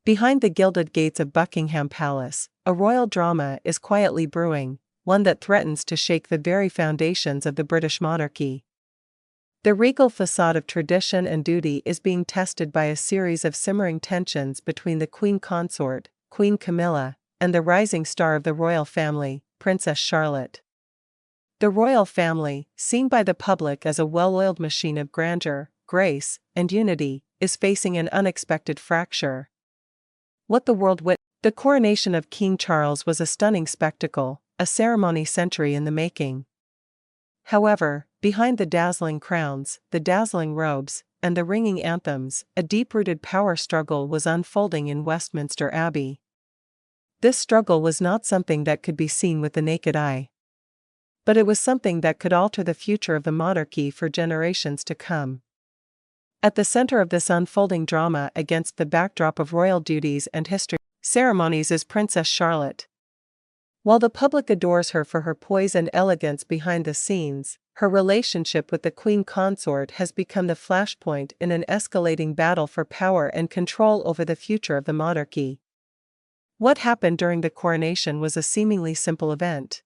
Behind the gilded gates of Buckingham Palace, a royal drama is quietly brewing, one that threatens to shake the very foundations of the British monarchy. The regal facade of tradition and duty is being tested by a series of simmering tensions between the Queen Consort, Queen Camilla, and the rising star of the royal family, Princess Charlotte. The royal family, seen by the public as a well-oiled machine of grandeur, grace, and unity, is facing an unexpected fracture. What the world witnessed. The coronation of King Charles was a stunning spectacle, a ceremony century in the making. However, behind the dazzling crowns, the dazzling robes, and the ringing anthems, a deep-rooted power struggle was unfolding in Westminster Abbey. This struggle was not something that could be seen with the naked eye. But it was something that could alter the future of the monarchy for generations to come. At the center of this unfolding drama against the backdrop of royal duties and history ceremonies is Princess Charlotte. While the public adores her for her poise and elegance behind the scenes, her relationship with the Queen Consort has become the flashpoint in an escalating battle for power and control over the future of the monarchy. What happened during the coronation was a seemingly simple event.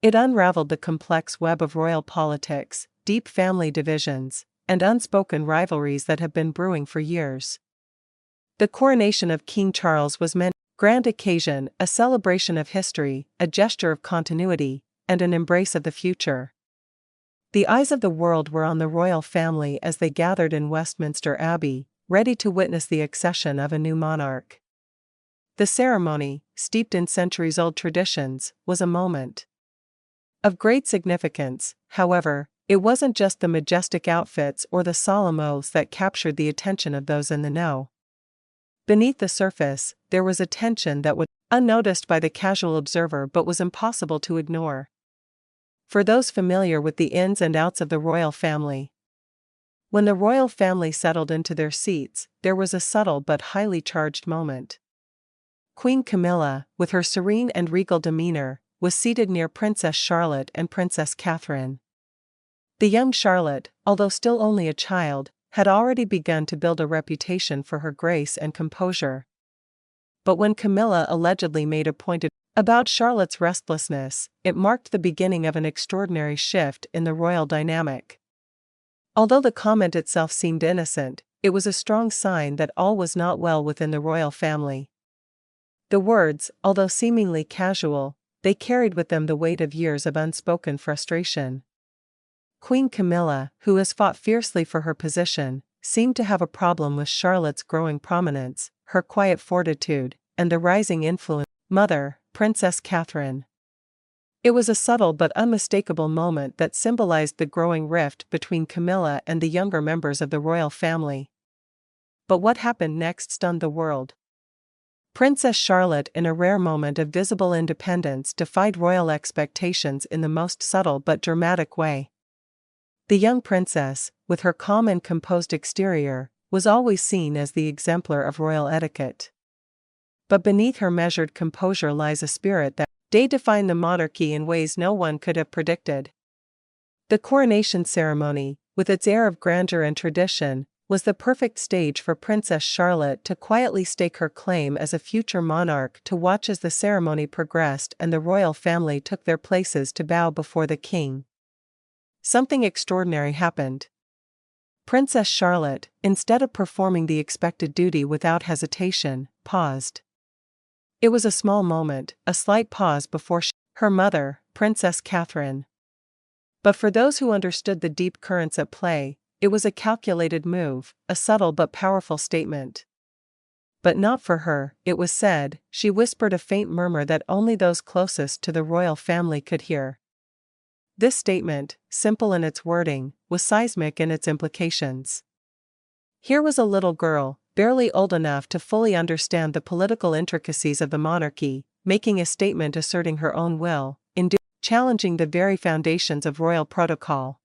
It unraveled the complex web of royal politics, deep family divisions, and unspoken rivalries that have been brewing for years. The coronation of King Charles was meant a grand occasion, a celebration of history, a gesture of continuity, and an embrace of the future. The eyes of the world were on the royal family as they gathered in Westminster Abbey, ready to witness the accession of a new monarch. The ceremony, steeped in centuries-old traditions, was a moment of great significance. However, it wasn't just the majestic outfits or the solemn oaths that captured the attention of those in the know. Beneath the surface, there was a tension that was unnoticed by the casual observer but was impossible to ignore. For those familiar with the ins and outs of the royal family, when the royal family settled into their seats, there was a subtle but highly charged moment. Queen Camilla, with her serene and regal demeanor, was seated near Princess Charlotte and Princess Catherine. The young Charlotte, although still only a child, had already begun to build a reputation for her grace and composure. But when Camilla allegedly made a point about Charlotte's restlessness, it marked the beginning of an extraordinary shift in the royal dynamic. Although the comment itself seemed innocent, it was a strong sign that all was not well within the royal family. The words, although seemingly casual, they carried with them the weight of years of unspoken frustration. Queen Camilla, who has fought fiercely for her position, seemed to have a problem with Charlotte's growing prominence, her quiet fortitude, and the rising influence of Mother, Princess Catherine. It was a subtle but unmistakable moment that symbolized the growing rift between Camilla and the younger members of the royal family. But what happened next stunned the world. Princess Charlotte, in a rare moment of visible independence, defied royal expectations in the most subtle but dramatic way. The young princess, with her calm and composed exterior, was always seen as the exemplar of royal etiquette. But beneath her measured composure lies a spirit that defined the monarchy in ways no one could have predicted. The coronation ceremony, with its air of grandeur and tradition, was the perfect stage for Princess Charlotte to quietly stake her claim as a future monarch. To watch as the ceremony progressed and the royal family took their places to bow before the king, something extraordinary happened. Princess Charlotte, instead of performing the expected duty without hesitation, paused. It was a small moment, a slight pause before her mother, Princess Catherine. But for those who understood the deep currents at play, it was a calculated move, a subtle but powerful statement. But not for her, it was said. She whispered a faint murmur that only those closest to the royal family could hear. This statement, simple in its wording, was seismic in its implications. Here was a little girl, barely old enough to fully understand the political intricacies of the monarchy, making a statement asserting her own will, challenging the very foundations of royal protocol.